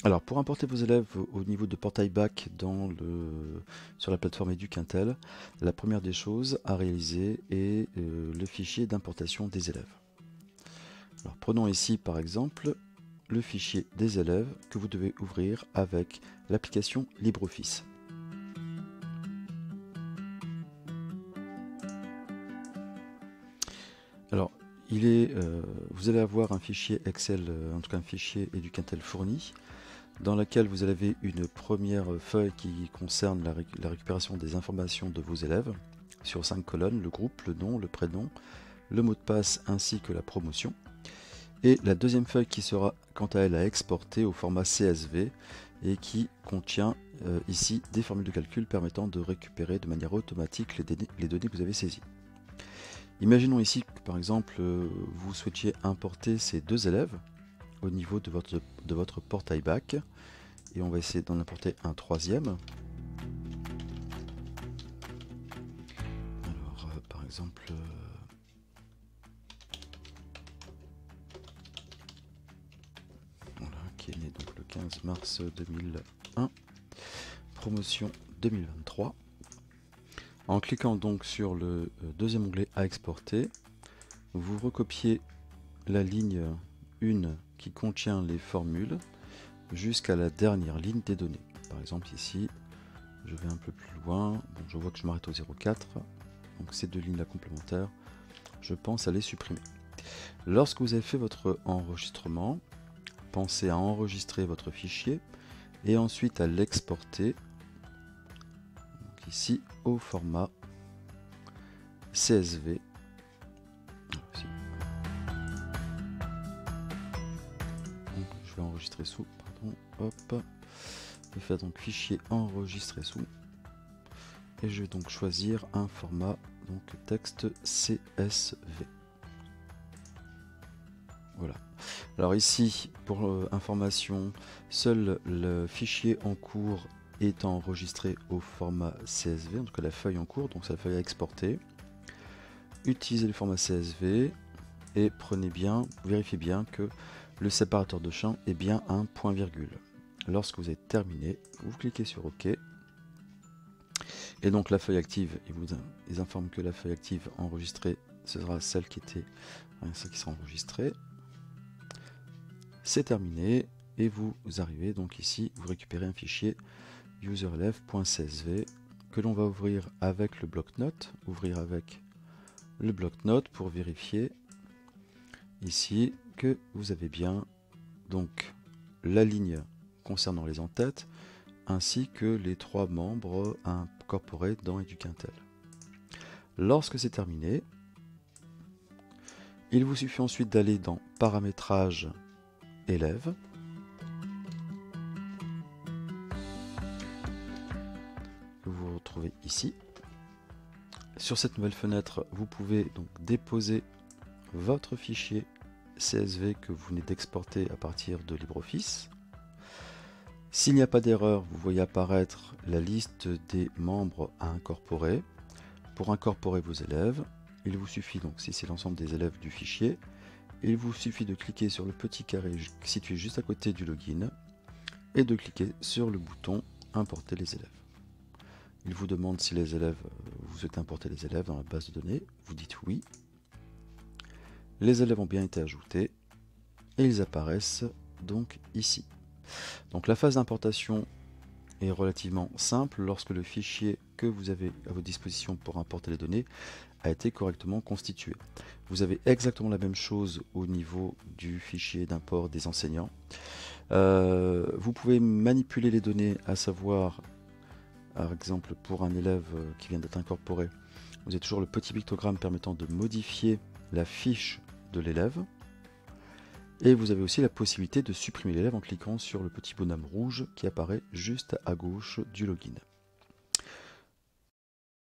Alors, pour importer vos élèves au niveau de portail bac sur la plateforme Educintel, la première des choses à réaliser est le fichier d'importation des élèves. Alors, prenons ici par exemple le fichier des élèves que vous devez ouvrir avec l'application LibreOffice. Alors, vous allez avoir un fichier Excel, en tout cas un fichier Educintel fourni, dans lequel vous avez une première feuille qui concerne la récupération des informations de vos élèves, sur 5 colonnes, le groupe, le nom, le prénom, le mot de passe ainsi que la promotion. Et la deuxième feuille qui sera quant à elle à exporter au format CSV et qui contient ici des formules de calcul permettant de récupérer de manière automatique les données que vous avez saisies. Imaginons ici que par exemple vous souhaitiez importer ces deux élèves au niveau de votre portail bac et on va essayer d'en importer un troisième. Alors par exemple voilà, qui est né donc le 15 mars 2001, promotion 2023. En cliquant donc sur le deuxième onglet à exporter, vous recopiez la ligne 1 qui contient les formules jusqu'à la dernière ligne des données. Par exemple ici, je vais un peu plus loin, bon, je vois que je m'arrête au 0,4, donc ces deux lignes-là complémentaires, je pense à les supprimer. Lorsque vous avez fait votre enregistrement, pensez à enregistrer votre fichier et ensuite à l'exporter ici au format CSV. Donc, je vais enregistrer sous, pardon, hop, je vais faire donc fichier enregistrer sous et je vais donc choisir un format donc texte CSV. Voilà. Alors ici, pour information, seul le fichier en cours est enregistré au format CSV, en tout cas la feuille en cours, donc c'est la feuille à exporter. Utilisez le format CSV et vérifiez bien que le séparateur de champs est bien un point virgule. Lorsque vous êtes terminé, vous cliquez sur OK. Et donc la feuille active, il vous informe que la feuille active enregistrée, ce sera celle qui sera enregistrée. C'est terminé et vous arrivez donc ici, vous récupérez un fichier userelève.csv que l'on va ouvrir avec le bloc-notes, pour vérifier ici que vous avez bien donc la ligne concernant les en-têtes ainsi que les trois membres incorporés dans Educintel. Lorsque c'est terminé, il vous suffit ensuite d'aller dans paramétrage élève. Que vous retrouvez ici. Sur cette nouvelle fenêtre, vous pouvez donc déposer votre fichier CSV que vous venez d'exporter à partir de LibreOffice. S'il n'y a pas d'erreur, vous voyez apparaître la liste des membres à incorporer. Pour incorporer vos élèves, il vous suffit donc, si c'est l'ensemble des élèves du fichier, il vous suffit de cliquer sur le petit carré situé juste à côté du login et de cliquer sur le bouton importer les élèves. Il vous demande si vous souhaitez importer les élèves dans la base de données, vous dites oui. Les élèves ont bien été ajoutés et ils apparaissent donc ici. Donc la phase d'importation est relativement simple lorsque le fichier que vous avez à votre disposition pour importer les données a été correctement constitué. Vous avez exactement la même chose au niveau du fichier d'import des enseignants. Vous pouvez manipuler les données, à savoir, par exemple pour un élève qui vient d'être incorporé, vous avez toujours le petit pictogramme permettant de modifier la fiche de l'élève. Et vous avez aussi la possibilité de supprimer l'élève en cliquant sur le petit bonhomme rouge qui apparaît juste à gauche du login.